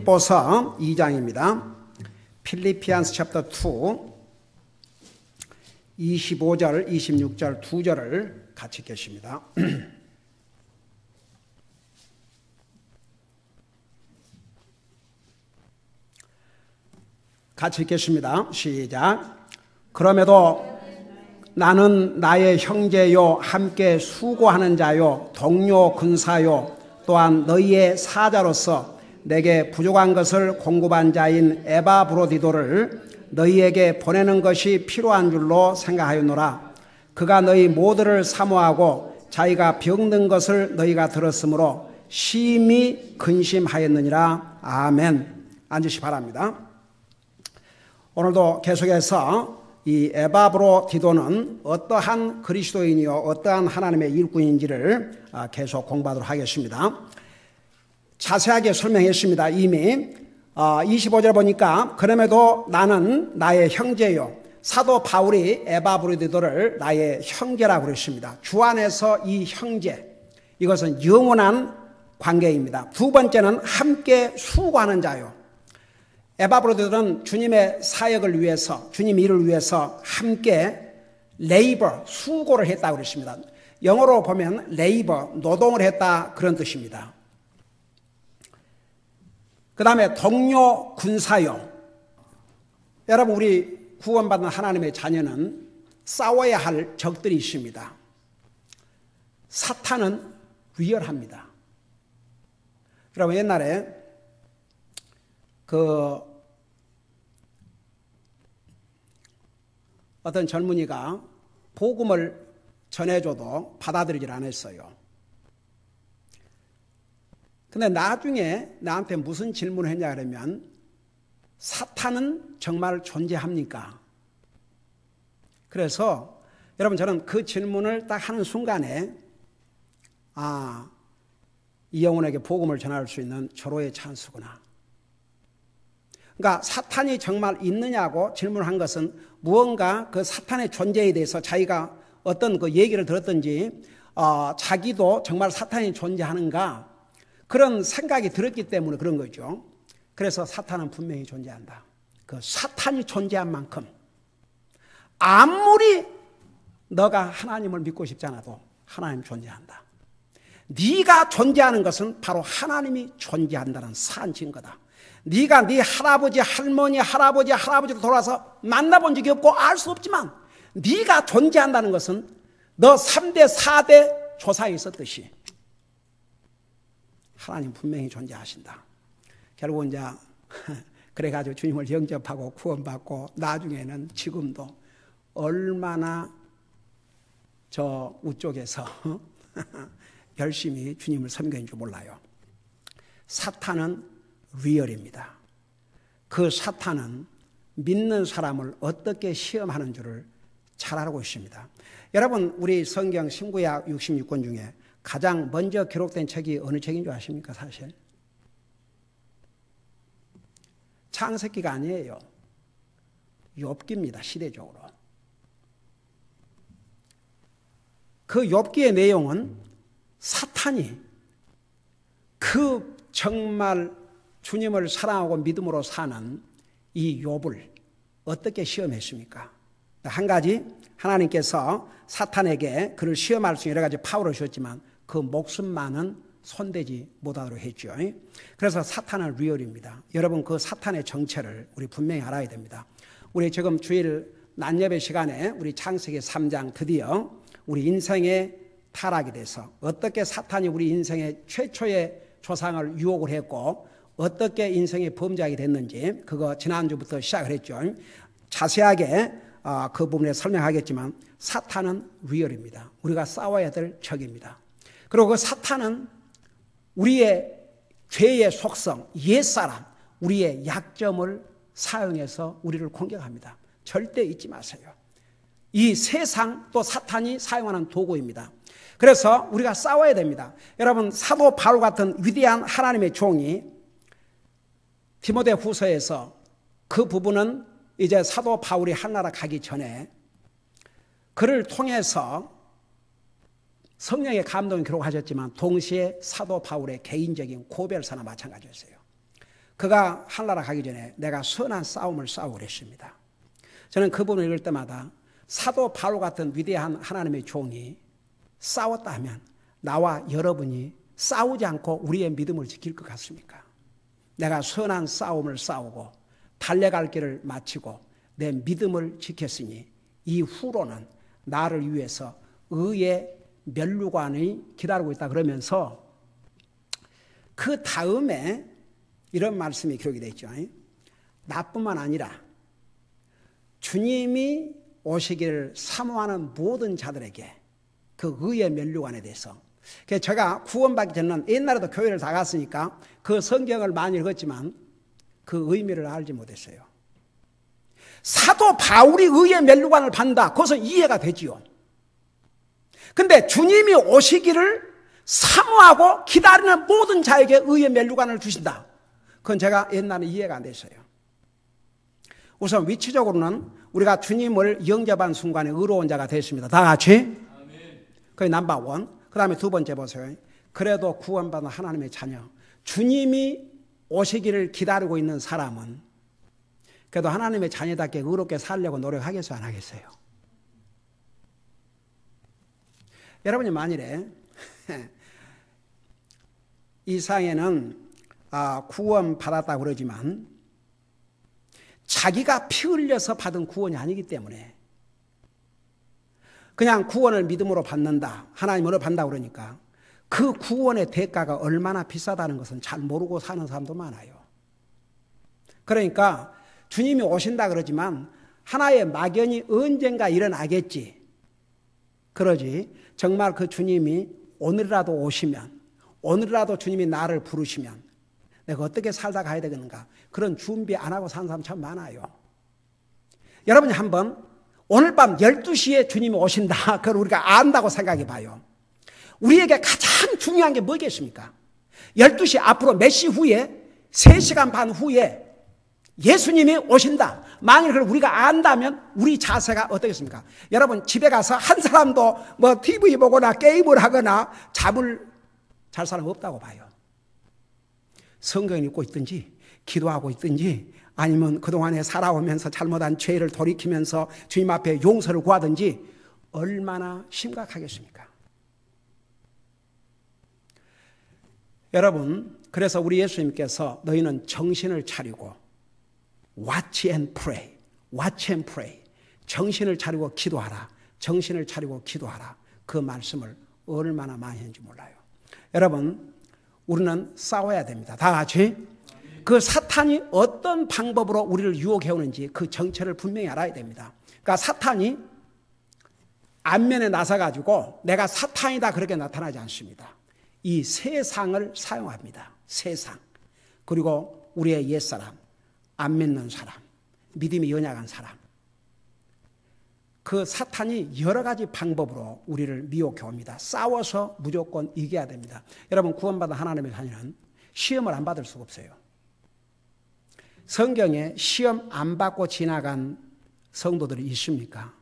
빌립보서 2장입니다. 필리피안스 챕터 2 25절, 26절 두 절을 같이 읽겠습니다. 같이 읽겠습니다. 시작. 그럼에도 나는 나의 형제요 함께 수고하는 자요 동료 근사요 또한 너희의 사자로서 내게 부족한 것을 공급한 자인 에바브로디도를 너희에게 보내는 것이 필요한 줄로 생각하였노라. 그가 너희 모두를 사모하고 자기가 병든 것을 너희가 들었으므로 심히 근심하였느니라. 아멘. 앉으시 바랍니다. 오늘도 계속해서 이 에바브로디도는 어떠한 그리스도인이요 어떠한 하나님의 일꾼인지를 계속 공부하도록 하겠습니다. 자세하게 설명했습니다. 이미 25절 보니까 그럼에도 나는 나의 형제요. 사도 바울이 에바브로디도를 나의 형제라고 그랬습니다. 주 안에서 이 형제, 이것은 영원한 관계입니다. 두 번째는 함께 수고하는 자요. 에바브로디도는 주님의 사역을 위해서, 주님 일을 위해서 함께 레이버, 수고를 했다고 그랬습니다. 영어로 보면 레이버, 노동을 했다 그런 뜻입니다. 그 다음에 동료 군사요. 여러분, 우리 구원받은 하나님의 자녀는 싸워야 할 적들이 있습니다. 사탄은 위열합니다. 여러분, 옛날에 어떤 젊은이가 복음을 전해줘도 받아들이질 않았어요. 근데 나중에 나한테 무슨 질문을 했냐 그러면 사탄은 정말 존재합니까? 그래서 여러분, 저는 그 질문을 딱 하는 순간에 이 영혼에게 복음을 전할 수 있는 절호의 찬스구나. 그러니까 사탄이 정말 있느냐고 질문한 것은 무언가 그 사탄의 존재에 대해서 자기가 어떤 그 얘기를 들었든지 자기도 정말 사탄이 존재하는가 그런 생각이 들었기 때문에 그런 거죠. 그래서 사탄은 분명히 존재한다. 그 사탄이 존재한 만큼 아무리 너가 하나님을 믿고 싶지 않아도 하나님 존재한다. 네가 존재하는 것은 바로 하나님이 존재한다는 산 증거다. 네가 네 할아버지, 할머니, 할아버지로 돌아서 만나본 적이 없고 알 수 없지만 네가 존재한다는 것은 너 3대, 4대 조상에 있었듯이 하나님 분명히 존재하신다. 결국 이제 그래가지고 주님을 영접하고 구원받고 나중에는 지금도 얼마나 저 우쪽에서 열심히 주님을 섬기는 줄 몰라요. 사탄은 리얼입니다. 그 사탄은 믿는 사람을 어떻게 시험하는 줄을 잘 알고 있습니다. 여러분, 우리 성경 신구약 66권 중에 가장 먼저 기록된 책이 어느 책인 줄 아십니까? 사실 창세기가 아니에요. 욥기입니다. 시대적으로. 그 욥기의 내용은 사탄이 그 정말 주님을 사랑하고 믿음으로 사는 이 욥을 어떻게 시험했습니까? 한 가지, 하나님께서 사탄에게 그를 시험할 수 있는 여러 가지 파워를 주셨지만 그 목숨만은 손대지 못하도록 했죠. 그래서 사탄은 리얼입니다. 여러분, 그 사탄의 정체를 우리 분명히 알아야 됩니다. 우리 지금 주일 낮예배 시간에 우리 창세기 3장 드디어 우리 인생의 타락이 돼서 어떻게 사탄이 우리 인생의 최초의 조상을 유혹을 했고 어떻게 인생의 범죄하게 됐는지 그거 지난주부터 시작을 했죠. 자세하게 그 부분에 설명하겠지만 사탄은 리얼입니다. 우리가 싸워야 될 적입니다. 그리고 그 사탄은 우리의 죄의 속성, 옛사람, 우리의 약점을 사용해서 우리를 공격합니다. 절대 잊지 마세요. 이 세상 또 사탄이 사용하는 도구입니다. 그래서 우리가 싸워야 됩니다. 여러분, 사도 바울 같은 위대한 하나님의 종이 디모데 후서에서 그 부분은 이제 사도 바울이 한나라 가기 전에 그를 통해서 성령의 감동을 기록하셨지만 동시에 사도 바울의 개인적인 고별사나 마찬가지였어요. 그가 하늘나라 가기 전에 내가 선한 싸움을 싸우고 그랬습니다. 저는 그분을 읽을 때마다 사도 바울 같은 위대한 하나님의 종이 싸웠다 하면 나와 여러분이 싸우지 않고 우리의 믿음을 지킬 것 같습니까? 내가 선한 싸움을 싸우고 달려갈 길을 마치고 내 믿음을 지켰으니 이후로는 나를 위해서 의의 면류관이 기다리고 있다 그러면서 그 다음에 이런 말씀이 기록이 되어 있죠. 나뿐만 아니라 주님이 오시기를 사모하는 모든 자들에게 그 의의 면류관에 대해서, 제가 구원받기 전에는 옛날에도 교회를 다 갔으니까 그 성경을 많이 읽었지만 그 의미를 알지 못했어요. 사도 바울이 의의 면류관을 받는다. 그것은 이해가 되지요. 근데 주님이 오시기를 사모하고 기다리는 모든 자에게 의의 면류관을 주신다. 그건 제가 옛날에 이해가 안 됐어요. 우선 위치적으로는 우리가 주님을 영접한 순간에 의로운 자가 됐습니다. 다 같이. 그게 넘버 원. 그 다음에 두 번째 보세요. 그래도 구원받은 하나님의 자녀, 주님이 오시기를 기다리고 있는 사람은 그래도 하나님의 자녀답게 의롭게 살려고 노력하겠어요, 안 하겠어요? 여러분이 만일에 이 세상에는 구원받았다고 그러지만 자기가 피 흘려서 받은 구원이 아니기 때문에 그냥 구원을 믿음으로 받는다, 하나님으로 받는다 그러니까 그 구원의 대가가 얼마나 비싸다는 것은 잘 모르고 사는 사람도 많아요. 그러니까 주님이 오신다 그러지만 하나의 막연히 언젠가 일어나겠지, 그러지 정말 그 주님이 오늘이라도 오시면, 오늘이라도 주님이 나를 부르시면 내가 어떻게 살다 가야 되겠는가, 그런 준비 안 하고 사는 사람 참 많아요. 여러분이 한번 오늘 밤 12시에 주님이 오신다, 그걸 우리가 안다고 생각해 봐요. 우리에게 가장 중요한 게 뭐겠습니까? 12시 앞으로 몇 시 후에, 3시간 반 후에 예수님이 오신다. 만일 그걸 우리가 안다면 우리 자세가 어떻겠습니까? 여러분 집에 가서 한 사람도 뭐 TV 보거나 게임을 하거나 잠을 잘 사람 없다고 봐요. 성경을 읽고 있든지 기도하고 있든지 아니면 그동안에 살아오면서 잘못한 죄를 돌이키면서 주님 앞에 용서를 구하든지 얼마나 심각하겠습니까? 여러분, 그래서 우리 예수님께서 너희는 정신을 차리고 watch and pray, watch and pray, 정신을 차리고 기도하라, 정신을 차리고 기도하라, 그 말씀을 얼마나 많이 했는지 몰라요. 여러분, 우리는 싸워야 됩니다. 다 같이. 그 사탄이 어떤 방법으로 우리를 유혹해 오는지 그 정체를 분명히 알아야 됩니다. 그러니까 사탄이 안면에 나서가지고 내가 사탄이다 그렇게 나타나지 않습니다. 이 세상을 사용합니다. 세상. 그리고 우리의 옛사람, 안 믿는 사람, 믿음이 연약한 사람. 그 사탄이 여러 가지 방법으로 우리를 미혹해 옵니다. 싸워서 무조건 이겨야 됩니다. 여러분, 구원받은 하나님의 자녀는 시험을 안 받을 수가 없어요. 성경에 시험 안 받고 지나간 성도들이 있습니까?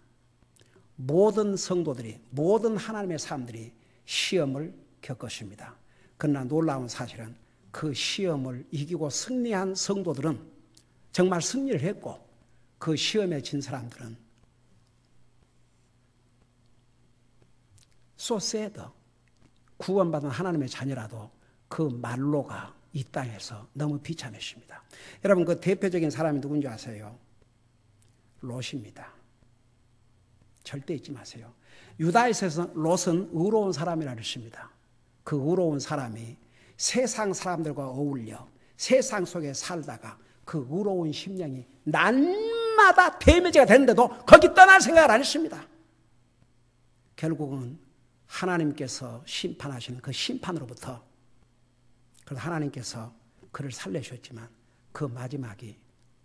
모든 성도들이, 모든 하나님의 사람들이 시험을 겪었습니다. 그러나 놀라운 사실은 그 시험을 이기고 승리한 성도들은 정말 승리를 했고, 그 시험에 진 사람들은 so sad, 구원받은 하나님의 자녀라도 그 말로가 이 땅에서 너무 비참했습니다. 여러분, 그 대표적인 사람이 누군지 아세요? 롯입니다. 절대 잊지 마세요. 유다에서 롯은 의로운 사람이라 그랬습니다. 그 의로운 사람이 세상 사람들과 어울려 세상 속에 살다가 그 의로운 심령이 날마다 데미지가 되는데도 거기 떠날 생각을 안 했습니다. 결국은 하나님께서 심판하시는 그 심판으로부터, 그래서 하나님께서 그를 살려주셨지만 그 마지막이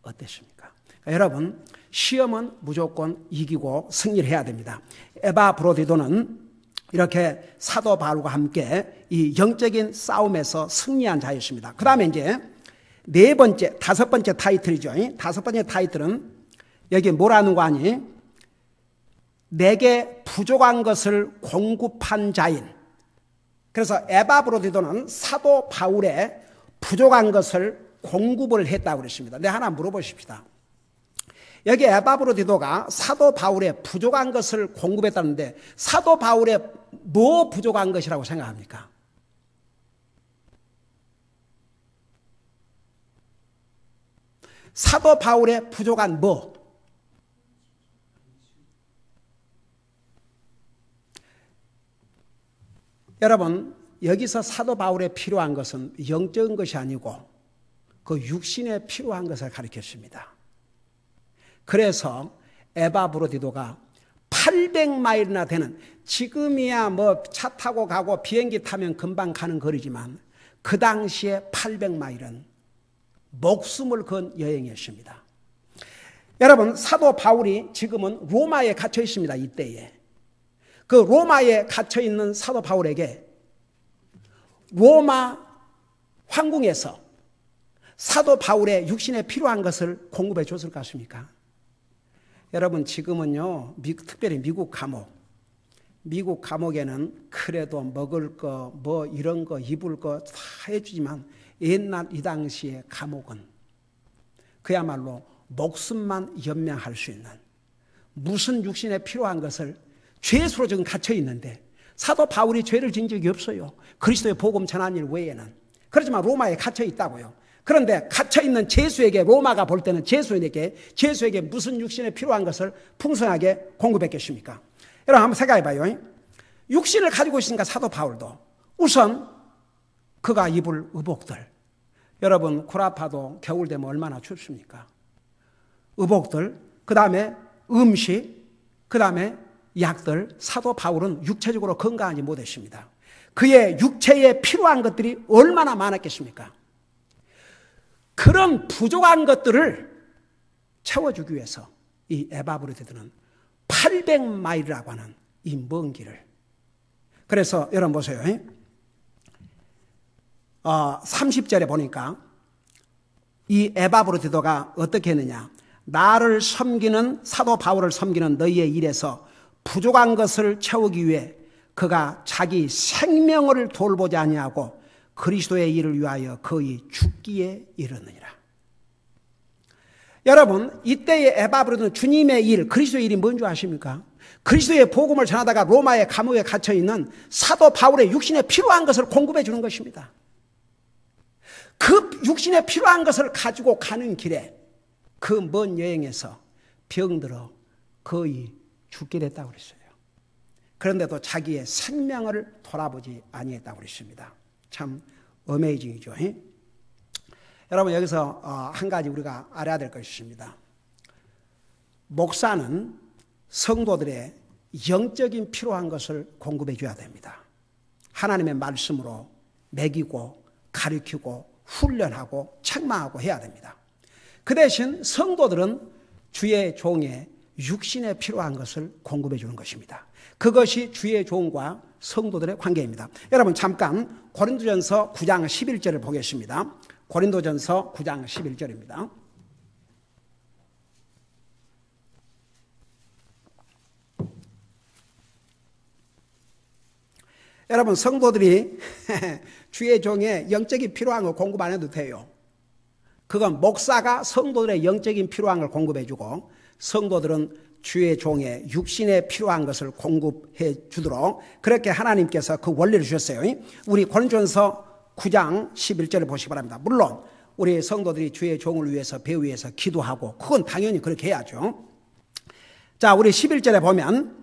어땠습니까? 그러니까 여러분, 시험은 무조건 이기고 승리를 해야 됩니다. 에바브로디도는 이렇게 사도 바울과 함께 이 영적인 싸움에서 승리한 자였습니다. 그 다음에 이제 다섯 번째 타이틀이죠. 다섯 번째 타이틀은 여기 뭐라는 거 아니? 내게 부족한 것을 공급한 자인. 그래서 에바브로디도는 사도 바울의 부족한 것을 공급을 했다고 그랬습니다. 네, 하나 물어보십시다. 여기 에바브로디도가 사도 바울의 부족한 것을 공급했다는데 사도 바울의 뭐 부족한 것이라고 생각합니까? 사도 바울의 부족한 뭐? 여러분, 여기서 사도 바울에 필요한 것은 영적인 것이 아니고 그 육신에 필요한 것을 가리켰습니다. 그래서 에바브로디도가 800마일이나 되는, 지금이야 뭐 차 타고 가고 비행기 타면 금방 가는 거리지만 그 당시에 800마일은 목숨을 건 여행이었습니다. 여러분, 사도 바울이 지금은 로마에 갇혀 있습니다. 이때에. 그 로마에 갇혀 있는 사도 바울에게 로마 황궁에서 사도 바울의 육신에 필요한 것을 공급해 줬을 것 같습니까? 여러분, 지금은요, 특별히 미국 감옥에는 그래도 먹을 거, 뭐 이런 거, 입을 거 다 해주지만 옛날 이 당시의 감옥은 그야말로 목숨만 연명할 수 있는, 무슨 육신에 필요한 것을 죄수로 지금 갇혀 있는데 사도 바울이 죄를 지은 적이 없어요. 그리스도의 복음 전한 일 외에는. 그렇지만 로마에 갇혀 있다고요. 그런데 갇혀 있는 죄수에게, 로마가 볼 때는 죄수에게 무슨 육신에 필요한 것을 풍성하게 공급했겠습니까? 여러분 한번 생각해 봐요. 육신을 가지고 있으니까 사도 바울도 우선 그가 입을 의복들, 여러분 구라파도 겨울 되면 얼마나 춥습니까? 의복들, 그 다음에 음식, 그 다음에 약들. 사도 바울은 육체적으로 건강하지 못했습니다. 그의 육체에 필요한 것들이 얼마나 많았겠습니까? 그런 부족한 것들을 채워주기 위해서 이 에바브로디도는 800마일이라고 하는 이 먼 길을. 그래서 여러분 보세요. 30절에 보니까 이 에바브로디도가 어떻게 했느냐. 나를 섬기는, 사도 바울을 섬기는 너희의 일에서 부족한 것을 채우기 위해 그가 자기 생명을 돌보지 아니하고 그리스도의 일을 위하여 거의 죽기에 이르느니라. 여러분, 이때의 에바브로디도는 주님의 일, 그리스도의 일이 뭔지 아십니까? 그리스도의 복음을 전하다가 로마의 감옥에 갇혀있는 사도 바울의 육신에 필요한 것을 공급해 주는 것입니다. 그 육신에 필요한 것을 가지고 가는 길에 그 먼 여행에서 병들어 거의 죽게 됐다고 그랬어요. 그런데도 자기의 생명을 돌아보지 아니했다고 그랬습니다. 참 어메이징이죠. 여러분, 여기서 한 가지 우리가 알아야 될 것이 있습니다. 목사는 성도들의 영적인 필요한 것을 공급해 줘야 됩니다. 하나님의 말씀으로 먹이고 가르치고 훈련하고 책망하고 해야 됩니다. 그 대신 성도들은 주의 종의 육신에 필요한 것을 공급해 주는 것입니다. 그것이 주의 종과 성도들의 관계입니다. 여러분 잠깐 고린도전서 9장 11절을 보겠습니다. 고린도전서 9장 11절입니다. 여러분, 성도들이 주의 종의 영적인 필요한 걸 공급 안 해도 돼요. 그건 목사가 성도들의 영적인 필요한 걸 공급해 주고 성도들은 주의 종의 육신에 필요한 것을 공급해 주도록 그렇게 하나님께서 그 원리를 주셨어요. 우리 고린도전서 9장 11절을 보시기 바랍니다. 물론 우리 성도들이 주의 종을 위해서, 배우 위해서 기도하고 그건 당연히 그렇게 해야죠. 자, 우리 11절에 보면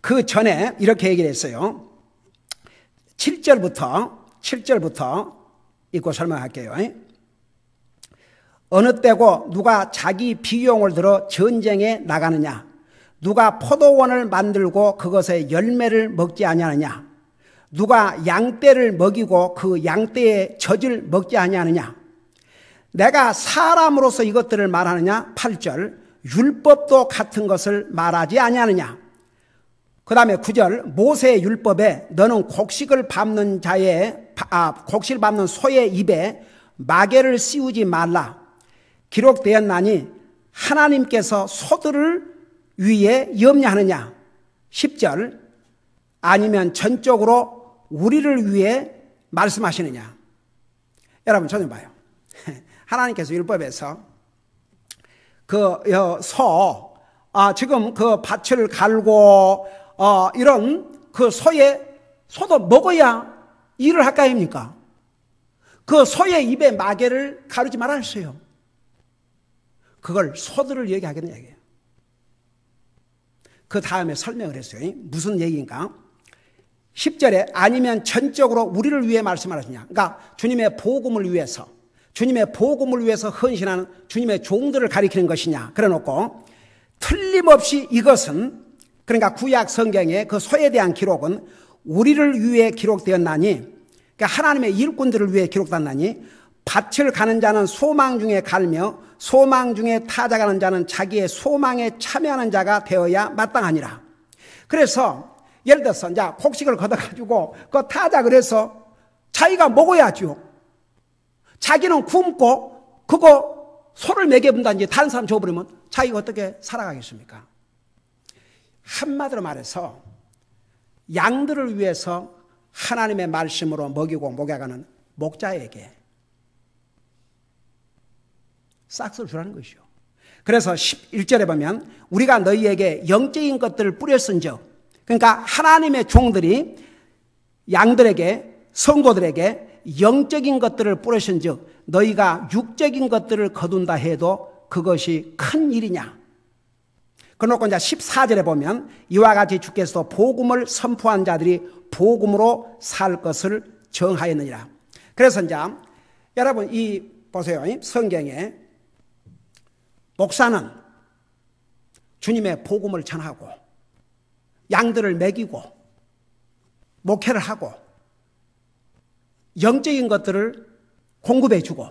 그 전에 이렇게 얘기를 했어요. 7절부터 읽고 설명할게요. 어느 때고 누가 자기 비용을 들어 전쟁에 나가느냐? 누가 포도원을 만들고 그것의 열매를 먹지 아니하느냐? 누가 양떼를 먹이고 그 양떼의 젖을 먹지 아니하느냐? 내가 사람으로서 이것들을 말하느냐? 8절 율법도 같은 것을 말하지 아니하느냐? 그 다음에 9절 모세의 율법에 너는 곡식을 밟는 소의 입에 마개를 씌우지 말라 기록되었나니 하나님께서 소들을 위해 염려하느냐. 10절 아니면 전적으로 우리를 위해 말씀하시느냐? 여러분 저 좀 봐요. 하나님께서 율법에서 지금 그 밭을 갈고 이런 그 소도 먹어야 일을 할까 합니까? 그 소의 입에 마개를 가르지 말아 했어요. 그걸 소들을 얘기하겠는 얘기예요. 그 다음에 설명을 했어요. 무슨 얘기인가? 10절에 아니면 전적으로 우리를 위해 말씀하시냐. 그러니까 주님의 복음을 위해서 헌신하는 주님의 종들을 가리키는 것이냐. 그래 놓고 틀림없이 이것은, 그러니까 구약 성경의 그 소에 대한 기록은 우리를 위해 기록되었나니, 그러니까 하나님의 일꾼들을 위해 기록되었나니, 밭을 가는 자는 소망 중에 갈며 소망 중에 타작하는 자는 자기의 소망에 참여하는 자가 되어야 마땅하니라. 그래서 예를 들어서 이제 곡식을 걷어가지고 그 타작을 해서 자기가 먹어야죠. 자기는 굶고 그거 소를 먹여본다든지 다른 사람 줘버리면 자기가 어떻게 살아가겠습니까? 한마디로 말해서 양들을 위해서 하나님의 말씀으로 먹이고 목약하는 목자에게 싹쓸 주라는 것이요. 그래서 11절에 보면 우리가 너희에게 영적인 것들을 뿌렸은즉, 그러니까 하나님의 종들이 양들에게, 성도들에게 영적인 것들을 뿌렸은즉 너희가 육적인 것들을 거둔다 해도 그것이 큰 일이냐. 그러고 이제 14절에 보면 이와 같이 주께서 복음을 선포한 자들이 복음으로 살 것을 정하였느니라. 그래서 이제 여러분 보세요. 성경에 목사는 주님의 복음을 전하고 양들을 먹이고 목회를 하고 영적인 것들을 공급해 주고,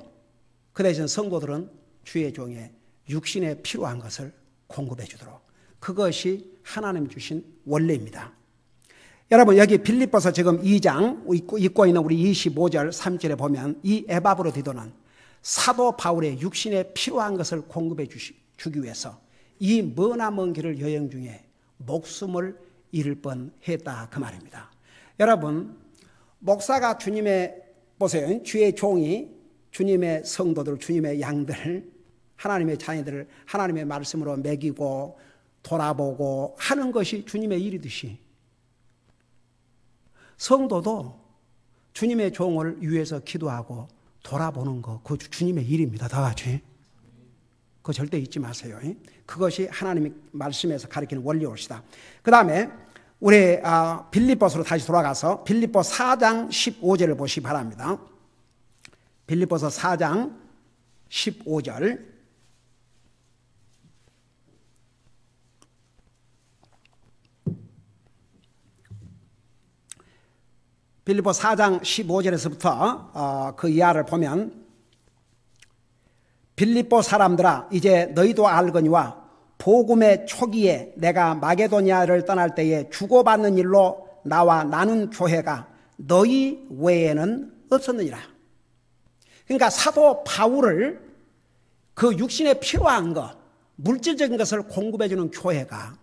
그 대신 성도들은 주의 종의 육신에 필요한 것을 공급해 주도록, 그것이 하나님 주신 원리입니다. 여러분 여기 빌립보서 지금 2장 읽고 있는 우리 25절 3절에 보면 이 에바브로디도는 사도 바울의 육신에 필요한 것을 공급해 주기 위해서 이 머나먼 길을 여행 중에 목숨을 잃을 뻔했다 그 말입니다. 여러분 목사가 보세요. 주의 종이 주님의 성도들, 주님의 양들, 하나님의 자녀들을 하나님의 말씀으로 먹이고 돌아보고 하는 것이 주님의 일이듯이 성도도 주님의 종을 위해서 기도하고 돌아보는 거, 그거 주님의 일입니다. 다 같이. 그거 절대 잊지 마세요. 그것이 하나님의 말씀에서 가르치는 원리올시다. 그 다음에 우리 빌립보서로 다시 돌아가서 빌립보 4장 15절을 보시기 바랍니다. 빌립보서 4장 15절. 빌립보 4장 15절에서부터 그 이하를 보면 빌립보 사람들아 이제 너희도 알거니와 복음의 초기에 내가 마게도니아를 떠날 때에 주고받는 일로 나와 나눈 교회가 너희 외에는 없었느니라. 그러니까 사도 바울을 그 육신에 필요한 것, 물질적인 것을 공급해 주는 교회가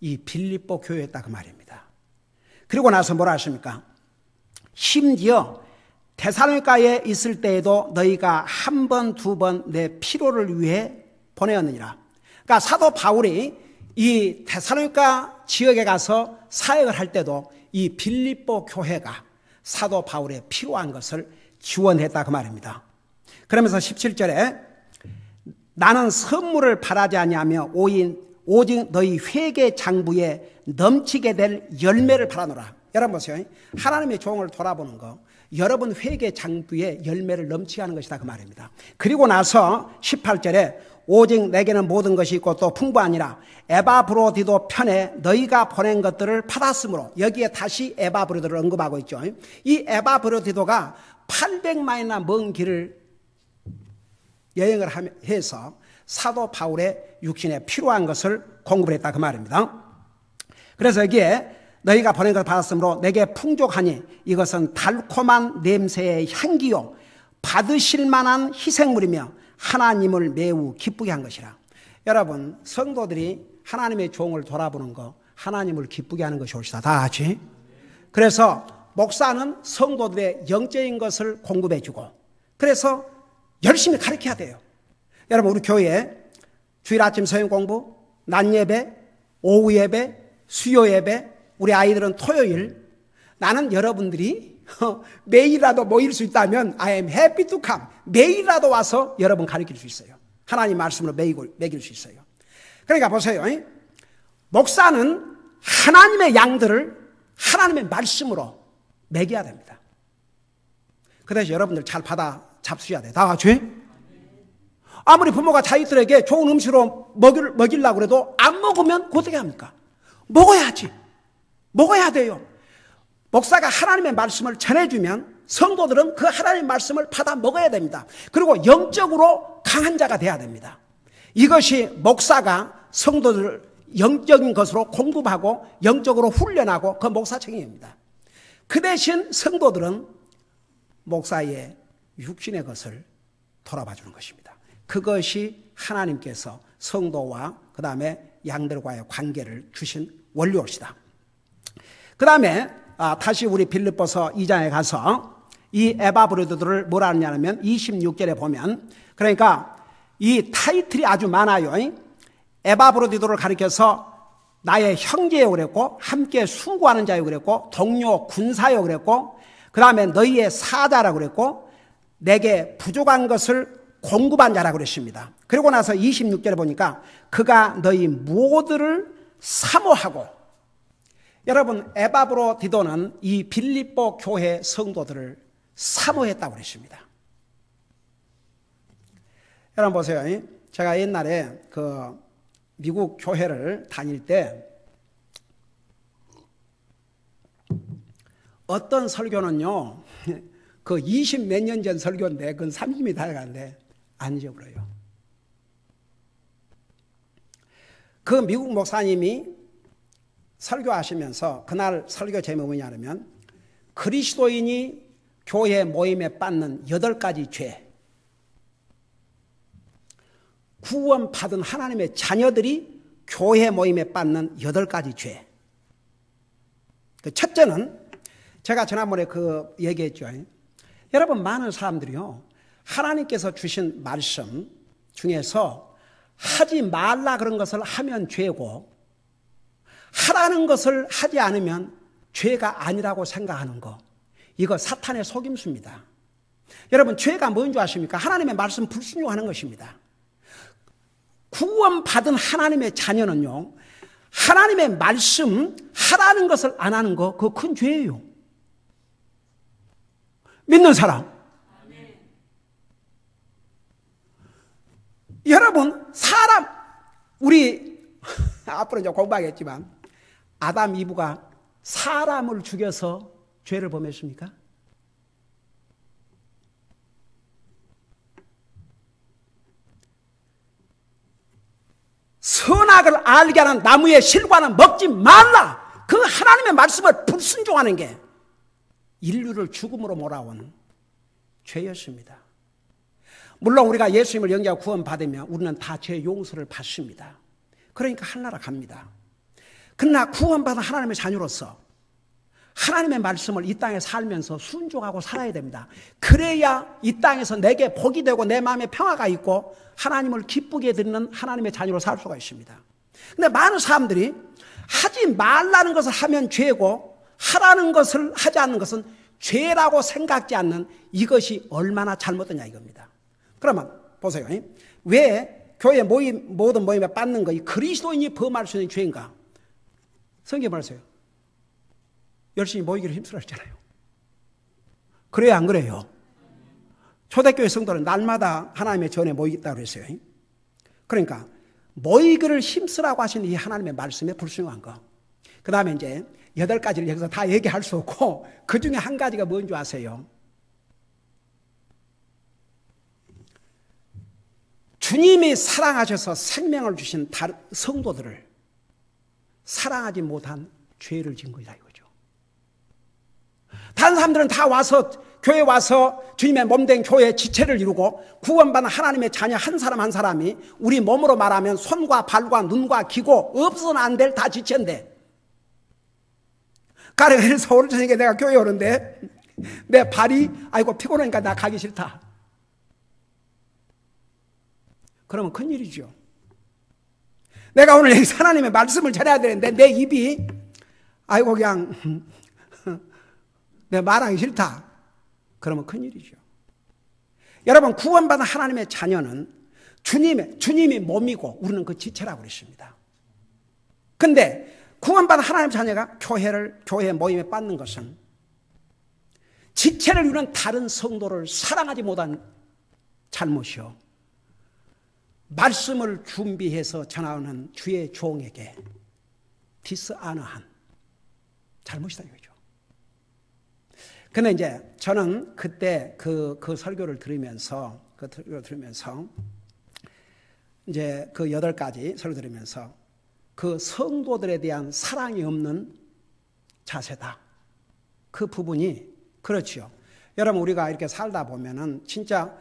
이 빌립보 교회였다 그 말입니다. 그리고 나서 뭐라 하십니까? 심지어 데살로니가에 있을 때에도 너희가 한 번, 두 번 내 필요를 위해 보내었느니라. 그러니까 사도 바울이 이 데살로니가 지역에 가서 사역을 할 때도 이 빌립보 교회가 사도 바울의 필요한 것을 지원했다 그 말입니다. 그러면서 17절에 나는 선물을 바라지 아니하며 오직 너희 회개 장부에 넘치게 될 열매를 바라노라. 여러분 보세요. 하나님의 종을 돌아보는 거, 여러분 회개 장부에 열매를 넘치게 하는 것이다 그 말입니다. 그리고 나서 18절에 오직 내게는 모든 것이 있고 또 풍부하니라. 에바브로디도 편에 너희가 보낸 것들을 받았으므로, 여기에 다시 에바브로디를 언급하고 있죠. 이 에바브로디도가 800마일이나 먼 길을 여행을 해서 사도 바울의 육신에 필요한 것을 공급을 했다 그 말입니다. 그래서 여기에 너희가 보낸 것을 받았으므로 내게 풍족하니 이것은 달콤한 냄새의 향기요 받으실 만한 희생물이며 하나님을 매우 기쁘게 한 것이라. 여러분 성도들이 하나님의 종을 돌아보는 거, 하나님을 기쁘게 하는 것이 옳시다. 다 같이. 그래서 목사는 성도들의 영적인 것을 공급해주고 그래서 열심히 가르쳐야 돼요. 여러분 우리 교회에 주일 아침 성경 공부, 낮 예배, 오후 예배, 수요 예배, 우리 아이들은 토요일. 나는 여러분들이 매일이라도 모일 수 있다면 I am happy to come. 매일이라도 와서 여러분 가르칠 수 있어요. 하나님 말씀으로 먹일 수 있어요. 그러니까 보세요. 목사는 하나님의 양들을 하나님의 말씀으로 먹여야 됩니다. 그 대신 여러분들 잘 받아 잡수셔야 돼요. 다 같이. 아무리 부모가 자식들에게 좋은 음식으로 먹이려고 해도 안 먹으면 어떻게 합니까? 먹어야지. 먹어야 돼요. 목사가 하나님의 말씀을 전해주면 성도들은 그 하나님의 말씀을 받아 먹어야 됩니다. 그리고 영적으로 강한 자가 돼야 됩니다. 이것이 목사가 성도들을 영적인 것으로 공급하고 영적으로 훈련하고 그 목사 책임입니다. 그 대신 성도들은 목사의 육신의 것을 돌아봐 주는 것입니다. 그것이 하나님께서 성도와 그 다음에 양들과의 관계를 주신 원리옵시다. 그 다음에 다시 우리 빌립보서 2장에 가서 이 에바브로드들을 뭐라 하냐면 26절에 보면 그러니까 이 타이틀이 아주 많아요. 에바브로디도를 가리켜서 나의 형제요 그랬고 함께 수고하는 자요 그랬고 동료 군사요 그랬고 그 다음에 너희의 사자라고 그랬고 내게 부족한 것을 공급한 자라고 그랬습니다. 그리고 나서 26절에 보니까 그가 너희 모두를 사모하고 여러분 에바브로디도는 이 빌립보 교회 성도들을 사모했다고 그랬습니다. 여러분 보세요. 제가 옛날에 그 미국 교회를 다닐 때 어떤 설교는요 그 20 몇 년 전 설교인데 그건 30이 다 가는데 안 잊어버려요. 그 미국 목사님이 설교하시면서 그날 설교 제목이 뭐냐면 그리스도인이 교회 모임에 빠는 8가지 죄, 구원받은 하나님의 자녀들이 교회 모임에 빠는 8가지 죄. 그 첫째는 제가 지난번에 그 얘기했죠. 여러분 많은 사람들이요 하나님께서 주신 말씀 중에서 하지 말라 그런 것을 하면 죄고 하라는 것을 하지 않으면 죄가 아니라고 생각하는 거, 이거 사탄의 속임수입니다. 여러분 죄가 뭔지 아십니까? 하나님의 말씀 불순종하는 것입니다. 구원받은 하나님의 자녀는요 하나님의 말씀 하라는 것을 안 하는 거 그거 큰 죄예요. 믿는 사람? 여러분 사람 우리 앞으로 이제 공부하겠지만 아담 이브가 사람을 죽여서 죄를 범했습니까? 선악을 알게 하는 나무의 실과는 먹지 말라. 그 하나님의 말씀을 불순종하는 게 인류를 죽음으로 몰아온 죄였습니다. 물론 우리가 예수님을 영접하고 구원받으면 우리는 다 죄 용서를 받습니다. 그러니까 하늘나라 갑니다. 그러나 구원받은 하나님의 자녀로서 하나님의 말씀을 이 땅에 살면서 순종하고 살아야 됩니다. 그래야 이 땅에서 내게 복이 되고 내 마음에 평화가 있고 하나님을 기쁘게 드리는 하나님의 자녀로 살 수가 있습니다. 근데 많은 사람들이 하지 말라는 것을 하면 죄고 하라는 것을 하지 않는 것은 죄라고 생각지 않는 이것이 얼마나 잘못되냐 이겁니다. 그러면 보세요. 왜 교회 모든 모임에 빠는 거 이 그리스도인이 범할 수 있는 죄인가? 성경 말씀요. 열심히 모이기를 힘쓰라 했잖아요. 그래요, 안 그래요? 초대교회 성도는 날마다 하나님의 전에 모이겠다고 그랬어요. 그러니까 모이기를 힘쓰라고 하신 이 하나님의 말씀에 불순종한 거. 그 다음에 이제 8가지를 여기서 다 얘기할 수 없고 그 중에 한 가지가 뭔지 아세요? 주님이 사랑하셔서 생명을 주신 성도들을 사랑하지 못한 죄를 지은 거다 이거죠. 다른 사람들은 다 와서 교회 와서 주님의 몸된 교회의 지체를 이루고 구원받은 하나님의 자녀 한 사람 한 사람이 우리 몸으로 말하면 손과 발과 눈과 귀고 없어서는 안 될 다 지체인데 그래서 오늘 저녁에 내가 교회 오는데 내 발이 아이고 피곤하니까 나 가기 싫다. 그러면 큰일이죠. 내가 오늘 여기서 하나님의 말씀을 전해야 되는데 내 입이 아이고 그냥 내 말하기 싫다. 그러면 큰일이죠. 여러분, 구원받은 하나님의 자녀는 주님이 몸이고 우리는 그 지체라고 그랬습니다. 근데 구원받은 하나님의 자녀가 교회 모임에 빠는 것은 지체를 이루는 다른 성도를 사랑하지 못한 잘못이요, 말씀을 준비해서 전하는 주의 종에게 디스아너한 잘못이다 이거죠. 근데 이제 저는 그때 그 설교를 들으면서 이제 그 8가지 설교 들으면서 그 성도들에 대한 사랑이 없는 자세다. 그 부분이 그렇죠. 여러분, 우리가 이렇게 살다 보면은 진짜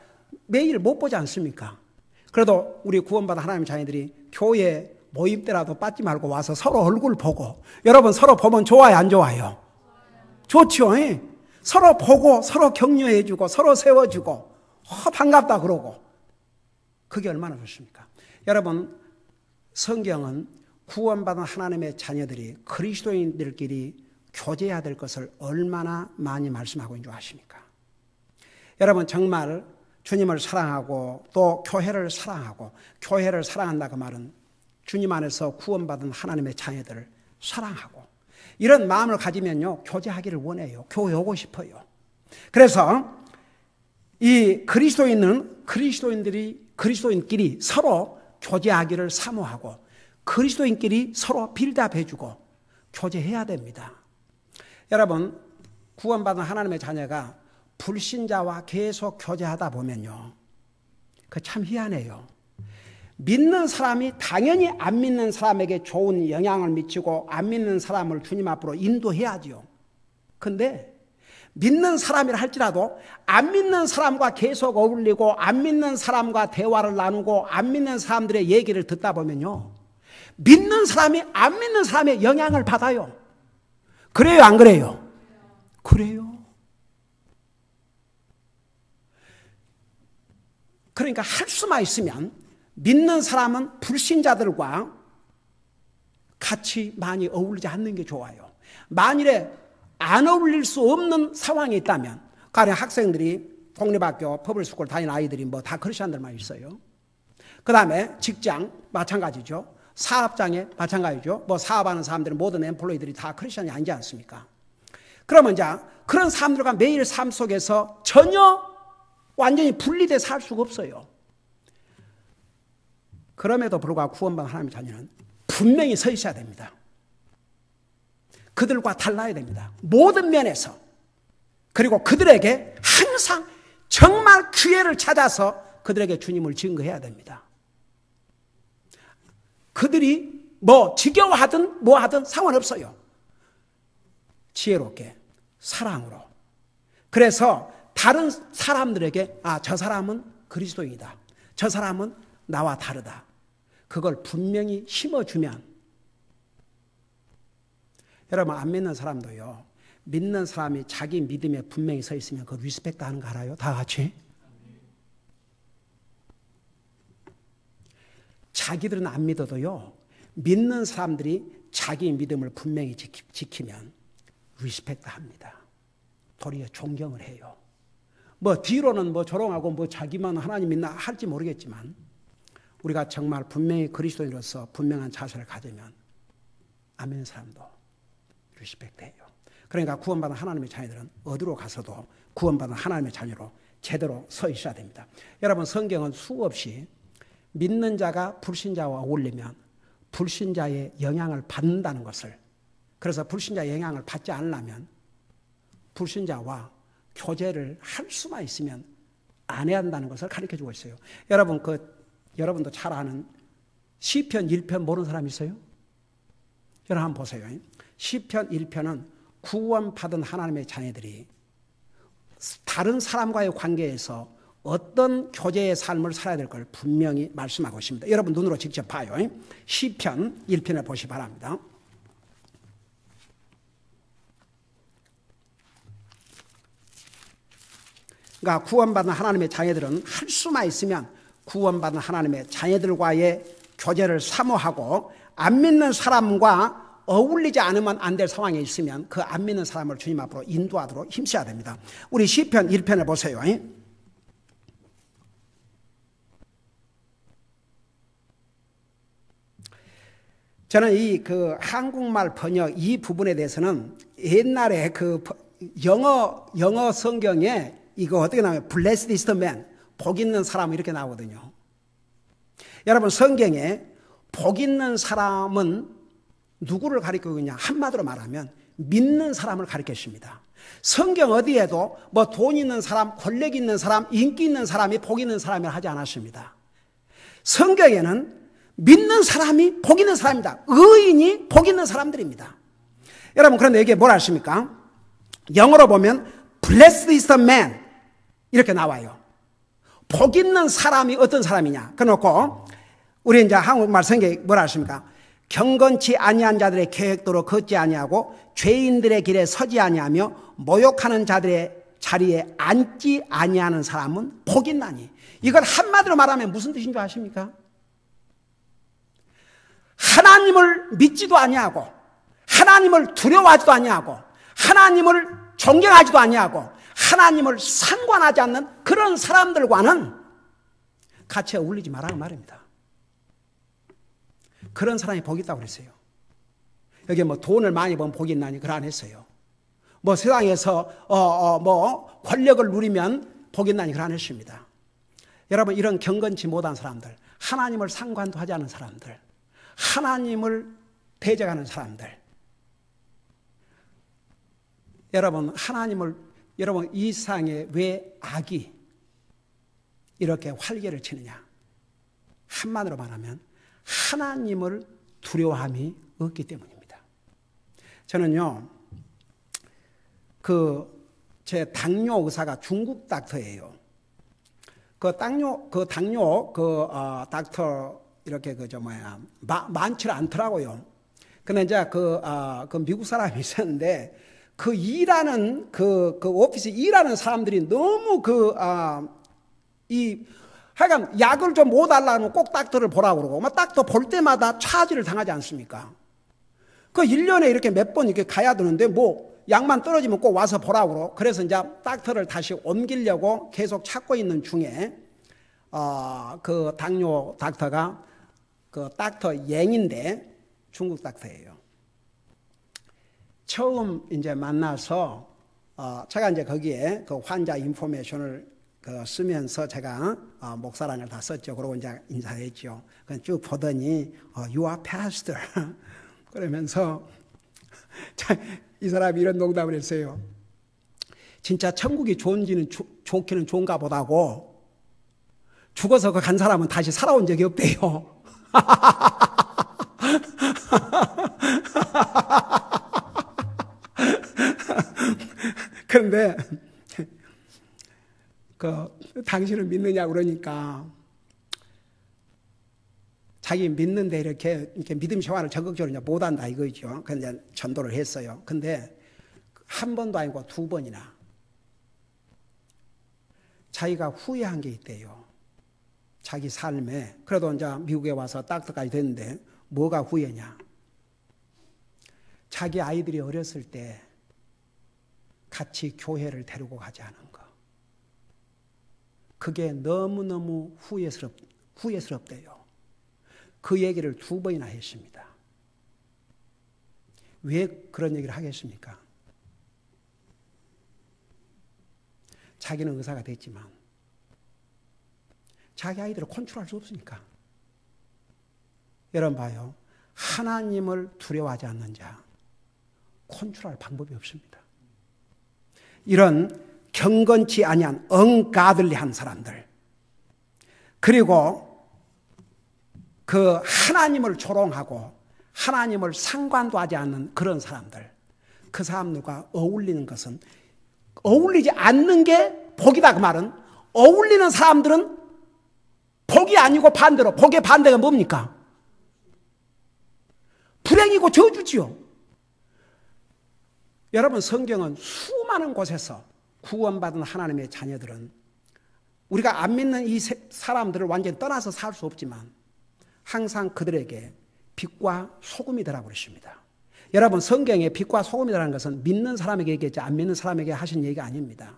매일 못 보지 않습니까? 그래도 우리 구원받은 하나님 자녀들이 교회 모임 때라도 빠지 말고 와서 서로 얼굴 보고, 여러분 서로 보면 좋아요, 안 좋아요? 좋죠. 서로 보고 서로 격려해주고 서로 세워주고 반갑다 그러고, 그게 얼마나 좋습니까? 여러분, 성경은 구원받은 하나님의 자녀들이 그리스도인들끼리 교제해야 될 것을 얼마나 많이 말씀하고 있는 줄 아십니까? 여러분, 정말 주님을 사랑하고 또 교회를 사랑하고, 교회를 사랑한다 그 말은 주님 안에서 구원받은 하나님의 자녀들을 사랑하고, 이런 마음을 가지면요 교제하기를 원해요. 교회 오고 싶어요. 그래서 이 그리스도인끼리 서로 교제하기를 사모하고, 그리스도인끼리 서로 빌답해주고 교제해야 됩니다. 여러분, 구원받은 하나님의 자녀가 불신자와 계속 교제하다 보면요, 그 참 희한해요. 믿는 사람이 당연히 안 믿는 사람에게 좋은 영향을 미치고 안 믿는 사람을 주님 앞으로 인도해야죠. 근데 믿는 사람이라 할지라도 안 믿는 사람과 계속 어울리고 안 믿는 사람과 대화를 나누고 안 믿는 사람들의 얘기를 듣다 보면요, 믿는 사람이 안 믿는 사람의 영향을 받아요. 그래요, 안 그래요? 그래요. 그러니까 할 수만 있으면 믿는 사람은 불신자들과 같이 많이 어울리지 않는 게 좋아요. 만일에 안 어울릴 수 없는 상황이 있다면, 가령 학생들이 공립학교 퍼블스쿨 다니는 아이들이 뭐 다 크리스천들만 있어요. 그 다음에 직장 마찬가지죠. 사업장에 마찬가지죠. 뭐 사업하는 사람들은 모든 엠플로이들이 다 크리스천이 아니지 않습니까? 그러면 이제 그런 사람들과 매일 삶 속에서 전혀 완전히 분리돼 살 수가 없어요. 그럼에도 불구하고 구원받은 하나님의 자녀는 분명히 서 있어야 됩니다. 그들과 달라야 됩니다. 모든 면에서. 그리고 그들에게 항상 정말 기회를 찾아서 그들에게 주님을 증거해야 됩니다. 그들이 뭐 지겨워하든 뭐하든 상관없어요. 지혜롭게, 사랑으로. 그래서 다른 사람들에게 저 사람은 그리스도인이다, 저 사람은 나와 다르다, 그걸 분명히 심어주면, 여러분, 안 믿는 사람도요, 믿는 사람이 자기 믿음에 분명히 서 있으면 그 리스펙트 하는 거 알아요? 다 같이? 자기들은 안 믿어도요, 믿는 사람들이 자기 믿음을 분명히 지키면 리스펙트 합니다. 도리어 존경을 해요. 뭐 뒤로는 뭐 조롱하고 뭐 자기만 하나님 믿나 할지 모르겠지만, 우리가 정말 분명히 그리스도인으로서 분명한 자세를 가지면 안 믿는 사람도 리스펙트해요. 그러니까 구원받은 하나님의 자녀들은 어디로 가서도 구원받은 하나님의 자녀로 제대로 서 있어야 됩니다. 여러분, 성경은 수없이 믿는 자가 불신자와 어울리면 불신자의 영향을 받는다는 것을, 그래서 불신자의 영향을 받지 않으려면 불신자와 교제를 할 수만 있으면 안 해야 한다는 것을 가르쳐주고 있어요. 여러분도 잘 아는 시편 1편 모르는 사람 있어요? 여러분 한번 보세요. 시편 1편은 구원받은 하나님의 자녀들이 다른 사람과의 관계에서 어떤 교제의 삶을 살아야 될 걸 분명히 말씀하고 있습니다. 여러분 눈으로 직접 봐요. 시편 1편을 보시기 바랍니다. 그러니까 구원받은 하나님의 자녀들은 할 수만 있으면 구원받은 하나님의 자녀들과의 교제를 사모하고 안 믿는 사람과 어울리지 않으면 안 될 상황에 있으면 그 안 믿는 사람을 주님 앞으로 인도하도록 힘써야 됩니다. 우리 시편 1편을 보세요. 저는 이 한국말 번역 이 부분에 대해서는 옛날에 영어 성경에 이거 어떻게 나와요? Blessed is the man. 복 있는 사람 이렇게 나오거든요. 여러분 성경에 복 있는 사람은 누구를 가리키고 있냐? 한마디로 말하면 믿는 사람을 가리켰습니다. 성경 어디에도 뭐 돈 있는 사람, 권력 있는 사람, 인기 있는 사람이 복 있는 사람이라 하지 않았습니다. 성경에는 믿는 사람이 복 있는 사람입니다. 의인이 복 있는 사람들입니다. 여러분 그런데 이게 뭐라 하십니까? 영어로 보면 Blessed is the man 이렇게 나와요. 복 있는 사람이 어떤 사람이냐? 그래놓고 우리 이제 한국말 성경에 뭐라 하십니까? 경건치 아니한 자들의 계획대로 걷지 아니하고 죄인들의 길에 서지 아니하며 모욕하는 자들의 자리에 앉지 아니하는 사람은 복 있나니. 이걸 한마디로 말하면 무슨 뜻인 줄 아십니까? 하나님을 믿지도 아니하고 하나님을 두려워하지도 아니하고 하나님을 존경하지도 아니하고 하나님을 상관하지 않는 그런 사람들과는 같이 어울리지 말라는 말입니다. 그런 사람이 복이 있다고 그랬어요. 여기 뭐 돈을 많이 버면 복이 있나니 그러 안 했어요. 뭐 세상에서 뭐 권력을 누리면 복이 있나니 그러 안 했습니다. 여러분 이런 경건치 못한 사람들, 하나님을 상관도 하지 않은 사람들, 하나님을 배제하는 사람들, 여러분 여러분 이 세상에 왜 악이 이렇게 활개를 치느냐? 한마디로 말하면 하나님을 두려워함이 없기 때문입니다. 저는요, 제 당뇨 의사가 중국 닥터예요. 당뇨 닥터 이렇게 많지 않더라고요. 근데 이제 미국 사람이 있었는데 일하는 오피스 일하는 사람들이 너무 하여간 약을 좀 못 달라면 꼭 닥터를 보라고 그러고, 막 닥터 볼 때마다 차지를 당하지 않습니까? 1년에 이렇게 몇 번 이렇게 가야 되는데, 약만 떨어지면 꼭 와서 보라고 그러고, 그래서 이제 닥터를 다시 옮기려고 계속 찾고 있는 중에, 당뇨 닥터가 닥터 옌인데, 중국 닥터예요. 처음 이제 만나서, 제가 이제 거기에 환자 인포메이션을 쓰면서 제가 목사랑을 다 썼죠. 그러고 이제 인사했죠. 쭉 보더니 You are pastor 그러면서 이 사람이 이런 농담을 했어요. 진짜 천국이 좋기는 좋은가 보다고 죽어서 간 사람은 다시 살아온 적이 없대요. 그런데 당신을 믿느냐고 그러니까 자기 믿는데 이렇게 믿음 생활을 적극적으로 못한다 이거죠. 그래서 전도를 했어요. 근데 한 번도 아니고 2번이나 자기가 후회한 게 있대요. 자기 삶에. 그래도 이제 미국에 와서 닥터까지 됐는데 뭐가 후회냐? 자기 아이들이 어렸을 때 같이 교회를 데리고 가지 않은 거. 그게 너무너무 후회스럽대요. 그 얘기를 2번이나 했습니다. 왜 그런 얘기를 하겠습니까? 자기는 의사가 됐지만 자기 아이들을 컨트롤할 수 없으니까. 여러분 봐요. 하나님을 두려워하지 않는 자 컨트롤할 방법이 없습니다. 이런 경건치 아니한 ungodly한 사람들, 그리고 하나님을 조롱하고 하나님을 상관도 하지 않는 그런 사람들, 그 사람들과 어울리는 것은, 어울리지 않는 게 복이다 그 말은, 어울리는 사람들은 복이 아니고 반대로, 복의 반대가 뭡니까? 불행이고 저주지요. 여러분 성경은 수많은 곳에서 구원받은 하나님의 자녀들은 우리가 안 믿는 이 사람들을 완전히 떠나서 살 수 없지만 항상 그들에게 빛과 소금이 되라고 그러십니다. 여러분, 성경에 빛과 소금이라는 것은 믿는 사람에게 얘기했지 안 믿는 사람에게 하신 얘기가 아닙니다.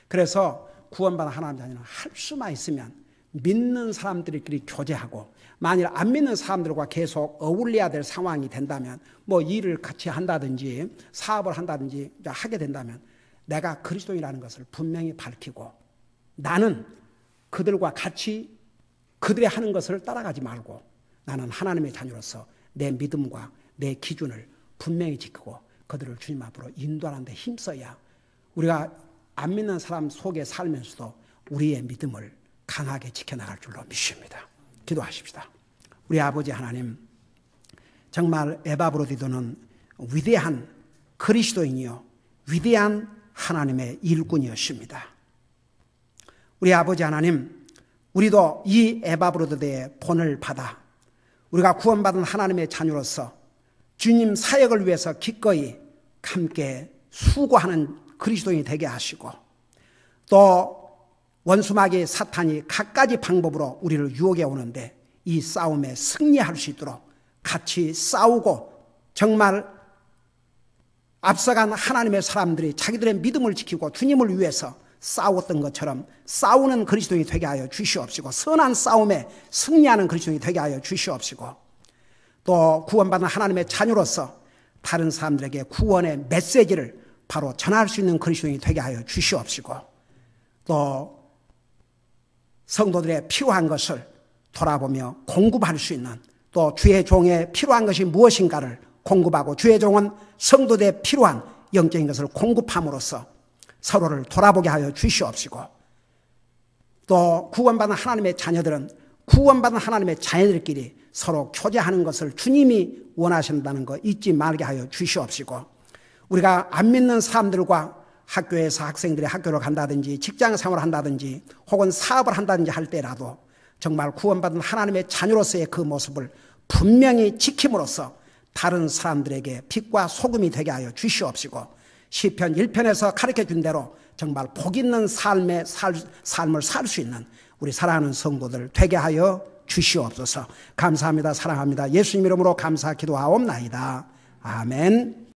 그래서 구원받은 하나님 자녀는 할 수만 있으면 믿는 사람들끼리 교제하고, 만일 안 믿는 사람들과 계속 어울려야 될 상황이 된다면, 뭐 일을 같이 한다든지 사업을 한다든지 하게 된다면 내가 그리스도인이라는 것을 분명히 밝히고, 나는 그들과 같이 그들이 하는 것을 따라가지 말고 나는 하나님의 자녀로서 내 믿음과 내 기준을 분명히 지키고 그들을 주님 앞으로 인도하는 데 힘써야 우리가 안 믿는 사람 속에 살면서도 우리의 믿음을 강하게 지켜나갈 줄로 믿습니다. 기도하십시다. 우리 아버지 하나님, 정말 에바브로디도는 위대한 그리스도인이요 위대한 하나님의 일꾼이었습니다. 우리 아버지 하나님, 우리도 이 에바브로디도의 본을 받아 우리가 구원받은 하나님의 자녀로서 주님 사역을 위해서 기꺼이 함께 수고하는 그리스도인이 되게 하시고, 또 원수마귀 사탄이 갖가지 방법으로 우리를 유혹해 오는데 이 싸움에 승리할 수 있도록 같이 싸우고, 정말 앞서간 하나님의 사람들이 자기들의 믿음을 지키고 주님을 위해서 싸웠던 것처럼 싸우는 그리스도인이 되게 하여 주시옵시고, 선한 싸움에 승리하는 그리스도인이 되게 하여 주시옵시고, 또 구원받은 하나님의 자녀로서 다른 사람들에게 구원의 메시지를 바로 전할 수 있는 그리스도인이 되게 하여 주시옵시고, 또 성도들의 필요한 것을 돌아보며 공급할 수 있는, 또 주의 종에 필요한 것이 무엇인가를 공급하고 주의 종은 성도들의 필요한 영적인 것을 공급함으로써 서로를 돌아보게 하여 주시옵시고, 또 구원받은 하나님의 자녀들은 구원받은 하나님의 자녀들끼리 서로 교제하는 것을 주님이 원하신다는 거 잊지 말게 하여 주시옵시고, 우리가 안 믿는 사람들과 학교에서 학생들이 학교를 간다든지 직장 생활을 한다든지 혹은 사업을 한다든지 할 때라도 정말 구원받은 하나님의 자녀로서의 그 모습을 분명히 지킴으로써 다른 사람들에게 빛과 소금이 되게 하여 주시옵시고, 시편 1편에서 가르쳐준 대로 정말 복 있는 삶을 살 수 있는 우리 사랑하는 성도들 되게 하여 주시옵소서. 감사합니다. 사랑합니다. 예수님 이름으로 감사 기도하옵나이다. 아멘.